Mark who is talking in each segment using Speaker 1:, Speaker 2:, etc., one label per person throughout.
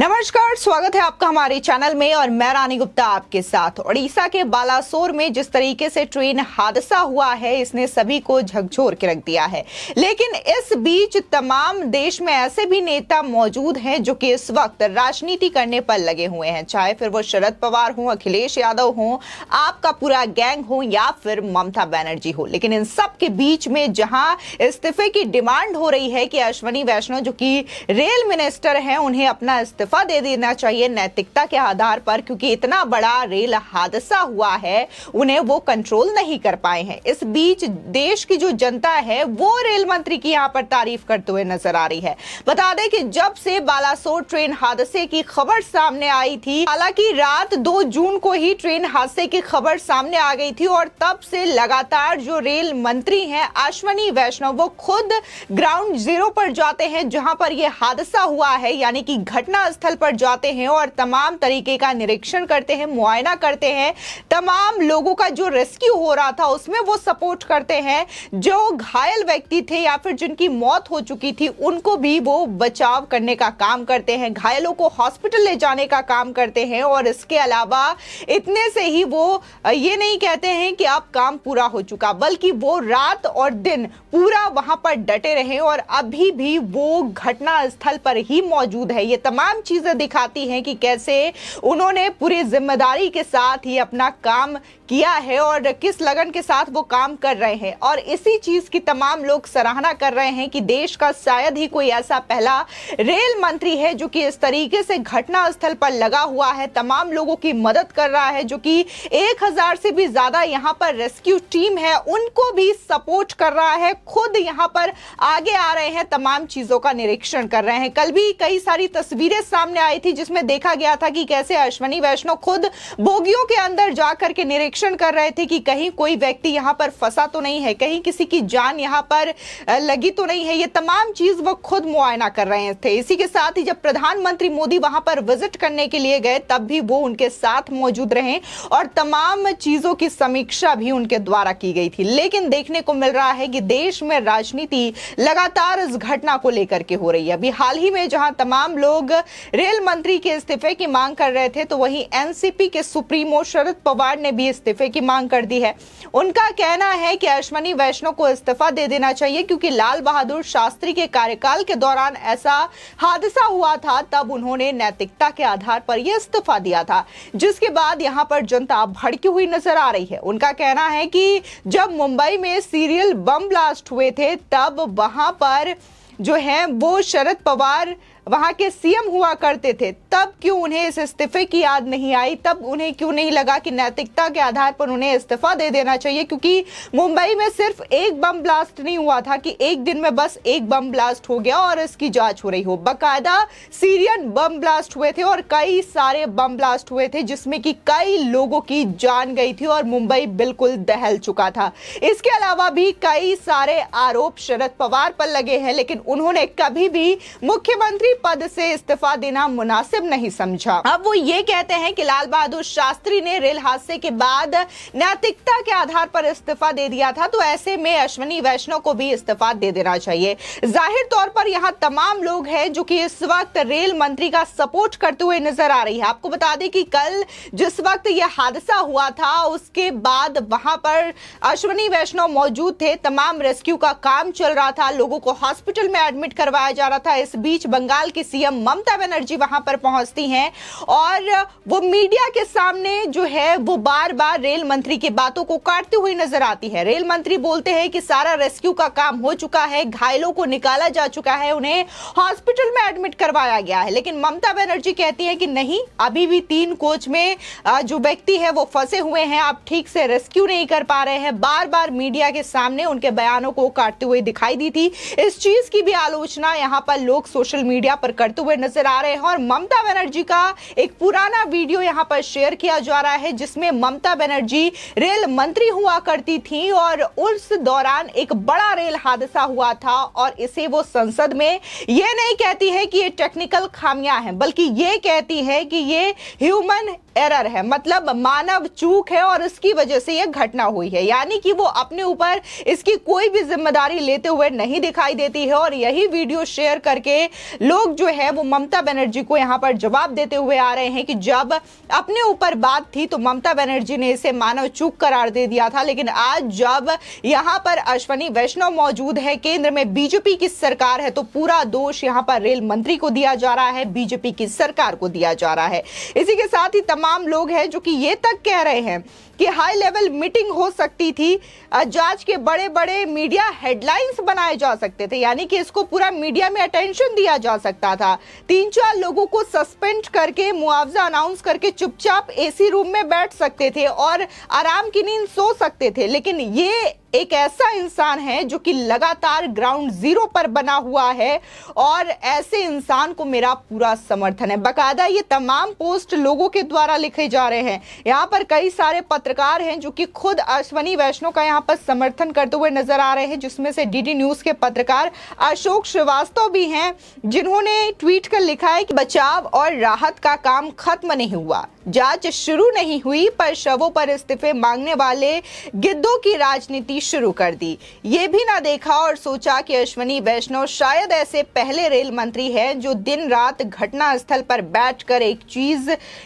Speaker 1: नमस्कार, स्वागत है आपका हमारे चैनल में और मैं रानी गुप्ता आपके साथ। उड़ीसा के बालासोर में जिस तरीके से ट्रेन हादसा हुआ है, इसने सभी को झकझोर के रख दिया है। लेकिन इस बीच तमाम देश में ऐसे भी नेता मौजूद हैं जो कि इस वक्त राजनीति करने पर लगे हुए हैं, चाहे फिर वो शरद पवार हो, अखिलेश यादव हो, आपका पूरा गैंग हो या फिर ममता बनर्जी हो। लेकिन इन सब के बीच में जहां इस्तीफे की डिमांड हो रही है कि अश्विनी वैष्णव जो कि रेल मिनिस्टर हैं, उन्हें अपना इस्तीफा दे देना चाहिए नैतिकता के आधार पर, क्योंकि इतना बड़ा रेल हादसा हुआ है, उन्हें वो कंट्रोल नहीं कर पाए हैं। इस बीच देश की जो जनता है वो रेल मंत्री की यहां पर तारीफ करते हुए नजर आ रही है। बता दें कि जब से बालासोर ट्रेन हादसे की खबर सामने आई थी, हालांकि रात 2 जून को ही ट्रेन हादसे की खबर सामने आ गई थी और तब से लगातार जो रेल मंत्री हैं अश्विनी वैष्णव, वो खुद ग्राउंड जीरो पर जाते हैं जहां पर यह हादसा हुआ है, यानी कि घटना स्थल पर जाते हैं और तमाम तरीके का निरीक्षण करते हैं, मुआयना करते हैं। तमाम लोगों का जो रेस्क्यू हो रहा था उसमें वो सपोर्ट करते हैं। जो घायल व्यक्ति थे या फिर जिनकी मौत हो चुकी थी, उनको भी वो बचाव करने का काम करते हैं, घायलों को हॉस्पिटल ले जाने का काम करते हैं। और इसके अलावा इतने से ही वो ये नहीं कहते हैं कि अब काम पूरा हो चुका, बल्कि वो रात और दिन पूरा वहां पर डटे रहे और अभी भी वो घटना स्थल पर ही मौजूद है। ये तमाम चीजें दिखाती हैं कि कैसे उन्होंने पूरी जिम्मेदारी के साथ ही अपना काम किया है और किस लगन के साथ वो काम कर रहे हैं। और इसी चीज की तमाम लोग सराहना कर रहे हैं कि देश का शायद ही कोई ऐसा पहला रेल मंत्री है जो कि इस तरीके से घटना स्थल पर लगा हुआ है, तमाम लोगों की मदद कर रहा है, जो कि 1000 से भी ज्यादा यहां पर रेस्क्यू टीम है उनको भी सपोर्ट कर रहा है, खुद यहां पर आगे आ रहे हैं, तमाम चीजों का निरीक्षण कर रहे हैं। कल भी कई सारी तस्वीरें सामने आई थी जिसमें देखा गया था कि कैसे अश्विनी वैष्णव खुद बोगियों के अंदर जाकर के निरीक्षण कर रहे थे कि कहीं कोई व्यक्ति यहां पर फंसा तो नहीं है, कहीं किसी की जान यहां पर लगी तो नहीं है। ये तमाम चीज वो खुद मुआयना कर रहे थे। इसी के साथ ही जब प्रधानमंत्री मोदी वहां पर विजिट करने के लिए गए, तब भी वो उनके साथ मौजूद रहे और तमाम चीजों की समीक्षा भी उनके द्वारा की गई थी। लेकिन देखने को मिल रहा है कि देश में राजनीति लगातार इस घटना को लेकर के हो रही है। अभी हाल ही में जहां तमाम लोग रेल मंत्री के इस्तीफे की मांग कर रहे थे, तो वहीं एनसीपी के सुप्रीमो शरद पवार ने भी इस्तीफे की मांग कर दी है। उनका कहना है कि अश्विनी वैष्णव को इस्तीफा दे देना चाहिए, क्योंकि लाल बहादुर शास्त्री के कार्यकाल के दौरान ऐसा हादसा हुआ था, तब उन्होंने नैतिकता के आधार पर यह इस्तीफा दिया था, जिसके बाद यहां पर जनता भड़की हुई नजर आ रही है। उनका कहना है कि जब मुंबई में सीरियल बम ब्लास्ट हुए थे, तब वहां पर जो है वो शरद पवार वहां के सीएम हुआ करते थे, तब क्यों उन्हें इस इस्तीफे की याद नहीं आई, तब उन्हें क्यों नहीं लगा कि नैतिकता के आधार पर उन्हें इस्तीफा दे देना चाहिए। क्योंकि मुंबई में सिर्फ एक बम ब्लास्ट नहीं हुआ था कि एक दिन में बस एक बम ब्लास्ट हो गया और इसकी जांच हो रही हो, बकायदा सीरियन बम ब्लास्ट हुए थे और कई सारे बम ब्लास्ट हुए थे जिसमें कि कई लोगों की जान गई थी और मुंबई बिल्कुल दहल चुका था। इसके अलावा भी कई सारे आरोप शरद पवार पर लगे हैं, लेकिन उन्होंने कभी भी मुख्यमंत्री पद से इस्तीफा देना मुनासिब नहीं समझा। अब वो ये कहते हैं कि लाल बहादुर शास्त्री ने रेल हादसे के बाद नैतिकता के आधार पर इस्तीफा दे दिया था, तो ऐसे में अश्विनी वैष्णव को भी इस्तीफा दे देना चाहिए। जाहिर तौर पर यहाँ तमाम लोग हैं जो कि इस वक्त रेल मंत्री का सपोर्ट करते हुए नजर आ रही है। आपको बता दें कि कल जिस वक्त यह हादसा हुआ था, उसके बाद वहां पर अश्विनी वैष्णव मौजूद थे, तमाम रेस्क्यू का काम चल रहा था, लोगों को हॉस्पिटल में एडमिट करवाया जा रहा था। इस बीच बंगाल की सीएम ममता बनर्जी वहां पर पहुंचती हैं और वो मीडिया के सामने जो है वो बार बार रेल मंत्री की बातों को काटती हुई नजर आती है। रेल मंत्री बोलते हैं कि सारा रेस्क्यू का काम हो चुका है, घायलों को निकाला जा चुका है, उन्हें हॉस्पिटल में एडमिट करवाया गया है। लेकिन ममता बनर्जी कहती है कि नहीं, अभी भी 3 कोच में जो व्यक्ति है वो फंसे हुए हैं, आप ठीक से रेस्क्यू नहीं कर पा रहे हैं। बार बार मीडिया के सामने उनके बयानों को काटते हुए दिखाई दी थी। इस चीज की भी आलोचना यहां पर लोग सोशल मीडिया पर करते हुए नजर आ रहे हैं और ममता बनर्जी का एक पुराना वीडियो यहां पर शेयर किया जा रहा है जिसमें ममता बनर्जी रेल मंत्री हुआ करती थी और उस दौरान एक बड़ा रेल हादसा हुआ था और इसे वो संसद में ये नहीं कहती है कि ये टेक्निकल खामियां हैं, बल्कि ये कहती है कि ये ह्यूमन एरर है, मतलब मानव चूक है और इसकी वजह से यह घटना हुई है। यानी कि वो अपने ऊपर इसकी कोई भी जिम्मेदारी लेते हुए नहीं दिखाई देती है और यही वीडियो शेयर करके लोग जो है वो ममता बनर्जी को यहां पर जवाब देते हुए आ रहे हैं कि जब अपने ऊपर बात थी तो ममता बनर्जी ने इसे मानव चूक करार दे दिया था, लेकिन आज जब यहां पर अश्विनी वैष्णव मौजूद है, केंद्र में बीजेपी की सरकार है, तो पूरा दोष यहां पर रेल मंत्री को दिया जा रहा है, बीजेपी की सरकार को दिया जा रहा है। इसी के साथ ही तमाम लोग हैं जो कि ये तक कह रहे हैं कि हाई लेवल मीटिंग हो सकती थी, जांच के बड़े बड़े मीडिया हेडलाइंस बनाए जा सकते थे, यानी कि इसको पूरा मीडिया में अटेंशन दिया जा सकता था। 3-4 लोगों को सस्पेंड करके मुआवजा अनाउंस करके चुपचाप एसी रूम में बैठ सकते थे और आराम की नींद सो सकते थे, लेकिन ये एक ऐसा इंसान है जो कि लगातार ग्राउंड जीरो पर बना हुआ है और ऐसे इंसान को मेरा पूरा समर्थन है। बकायदा ये तमाम पोस्ट लोगों के द्वारा लिखे जा रहे हैं। यहाँ पर कई सारे पत्रकार हैं जो कि खुद अश्विनी वैष्णव का यहाँ पर समर्थन करते हुए नजर आ रहे हैं, जिसमें से डीडी न्यूज के पत्रकार अशोक श्रीवास्तव भी हैं, जिन्होंने ट्वीट कर लिखा है कि बचाव और राहत का काम खत्म नहीं हुआ, जांच शुरू नहीं हुई, पर शवों पर इस्तीफे मांगने वाले गिद्धों की राजनीति शुरू कर दी। ये भी ना देखा और सोचा कि अश्विनी वैष्णव शायद ऐसे पहले रेल मंत्री हैं जो दिन रात घटना स्थल पर बैठकर एक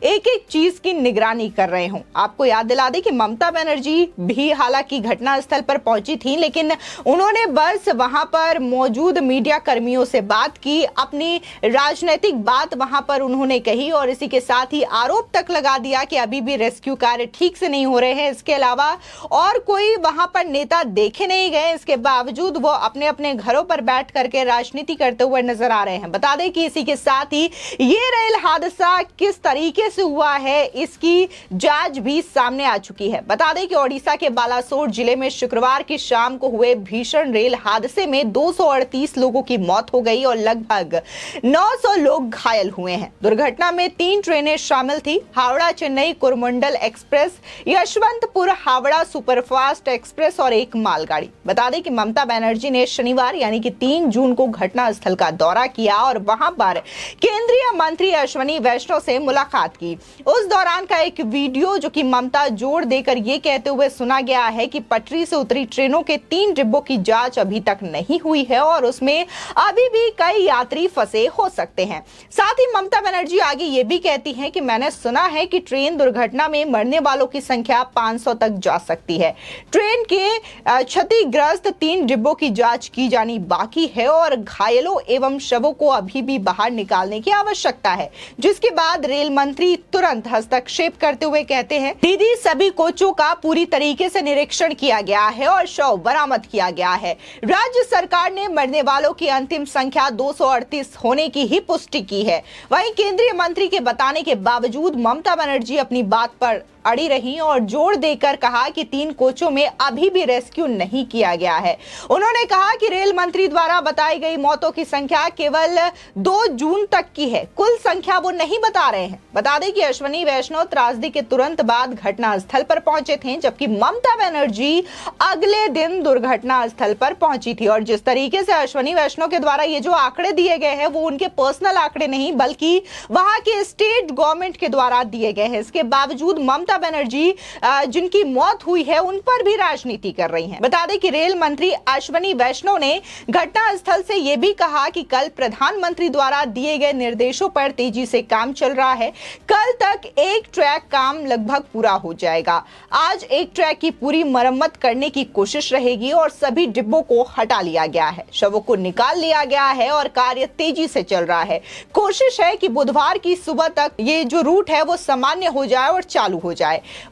Speaker 1: एक चीज की निगरानी कर रहे हों। आपको याद दिला दें कि ममता बनर्जी भी हालांकि घटना स्थल पर पहुंची थी, लेकिन उन्होंने बस वहां पर मौजूद मीडिया कर्मियों से बात की, अपनी राजनीतिक बात वहां पर उन्होंने कही और इसी के साथ ही आरोप तक लगा दिया कि अभी भी रेस्क्यू कार्य ठीक से नहीं हो रहे हैं। इसके अलावा और कोई वहां पर नेता देखे नहीं गए, इसके बावजूद वो अपने अपने घरों पर बैठ करके राजनीति करते हुए नजर आ रहे हैं। बता दें कि इसी के साथ ही ये रेल हादसा किस तरीके से हुआ है, इसकी जांच भी सामने आ चुकी है। बता दें कि ओडिशा के बालासोर जिले में शुक्रवार की शाम को हुए भीषण रेल हादसे में 238 लोगों की मौत हो गई और लगभग 900 लोग घायल हुए हैं। दुर्घटना में 3 ट्रेनें शामिल थी, Howrah Chennai Coromandel express, Yeshwantpur Howrah superfast express और एक मालगाड़ी। बता दें कि ममता बनर्जी ने शनिवार यानी कि 3 जून को घटना स्थल का दौरा किया और वहां पर केंद्रीय मंत्री अश्विनी वैष्णव से मुलाकात की। उस दौरान का एक वीडियो जो कि ममता जोड़ देकर यह कहते हुए सुना गया है कि पटरी से उतरी ट्रेनों के 3 डिब्बों की जांच अभी तक नहीं हुई है और उसमें अभी भी कई यात्री फंसे हो सकते हैं। साथ ही ममता बनर्जी आगे ये भी कहती हैं कि मैंने सुना है कि ट्रेन दुर्घटना में मरने वालों की संख्या 500 तक जा सकती है। ट्रेन के क्षतिग्रस्त 3 डिब्बों की जांच की जानी बाकी है और घायलों एवं शवों को अभी भी बाहर निकालने की आवश्यकता है, जिसके बाद रेल मंत्री तुरंत हस्तक्षेप करते हुए कहते हैं, दीदी सभी कोचों का पूरी तरीके से निरीक्षण किया गया है और शव बरामद किया गया है। राज्य सरकार ने मरने वालों की अंतिम संख्या 238 होने की ही पुष्टि की है। वहीं केंद्रीय मंत्री के बताने के बावजूद ममता बनर्जी अपनी बात पर अड़ी रही और जोर देकर कहा कि 3 कोचों में अभी भी रेस्क्यू नहीं किया गया है। उन्होंने कहा कि रेल मंत्री द्वारा बताई गई मौतों की संख्या केवल 2 जून तक की है, कुल संख्या वो नहीं बता रहे हैं। बता दें कि अश्विनी वैष्णव त्रासदी के तुरंत बाद घटना स्थल पर पहुंचे थे, जबकि ममता बनर्जी अगले दिन दुर्घटना स्थल पर पहुंची थी। और जिस तरीके से अश्विनी वैष्णव के द्वारा ये जो आंकड़े दिए गए हैं वो उनके पर्सनल आंकड़े नहीं बल्कि वहां के स्टेट गवर्नमेंट के द्वारा दिए गए हैं। इसके बावजूद ममता बनर्जी जिनकी मौत हुई है उन पर भी राजनीति कर रही हैं। बता दें कि रेल मंत्री अश्विनी वैष्णव ने घटना स्थल से यह भी कहा कि कल प्रधानमंत्री द्वारा दिए गए निर्देशों पर तेजी से काम चल रहा है। कल तक एक ट्रैक काम लगभग पूरा हो जाएगा। आज एक ट्रैक की पूरी मरम्मत करने की कोशिश रहेगी और सभी डिब्बों को हटा लिया गया है, शवों को निकाल लिया गया है और कार्य तेजी से चल रहा है। कोशिश है कि बुधवार की सुबह तक ये जो रूट है वो सामान्य हो जाए और चालू हो जाए।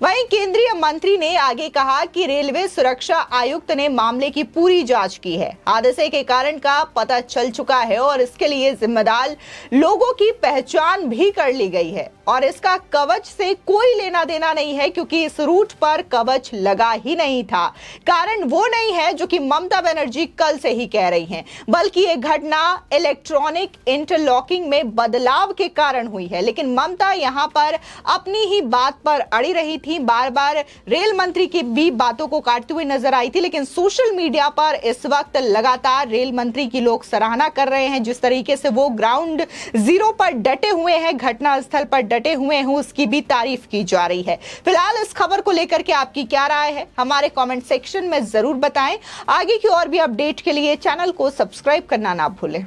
Speaker 1: वहीं केंद्रीय मंत्री ने आगे कहा कि रेलवे सुरक्षा आयुक्त ने मामले की पूरी जांच की है। हादसे के कारण का पता चल चुका है और इसके लिए जिम्मेदार लोगों की पहचान भी कर ली गई है और इसका कवच से कोई लेना देना नहीं है, क्योंकि इस रूट पर कवच लगा ही नहीं था। कारण वो नहीं है जो कि ममता बनर्जी कल से ही कह रही हैं, बल्कि ये घटना इलेक्ट्रॉनिक इंटरलॉकिंग में बदलाव के कारण हुई है। लेकिन ममता यहां पर अपनी ही बात पर अड़ी रही थी, बार बार रेल मंत्री की भी बातों को काटती हुई नजर आई थी। लेकिन सोशल मीडिया पर इस वक्त लगातार रेल मंत्री की लोग सराहना कर रहे हैं। जिस तरीके से वो ग्राउंड जीरो पर डटे हुए हैं, घटना स्थल पर डटे हुए हैं, उसकी भी तारीफ की जा रही है। फिलहाल इस खबर को लेकर के आपकी क्या राय है, हमारे कमेंट सेक्शन में जरूर बताएं। आगे की और भी अपडेट के लिए चैनल को सब्सक्राइब करना ना भूलें।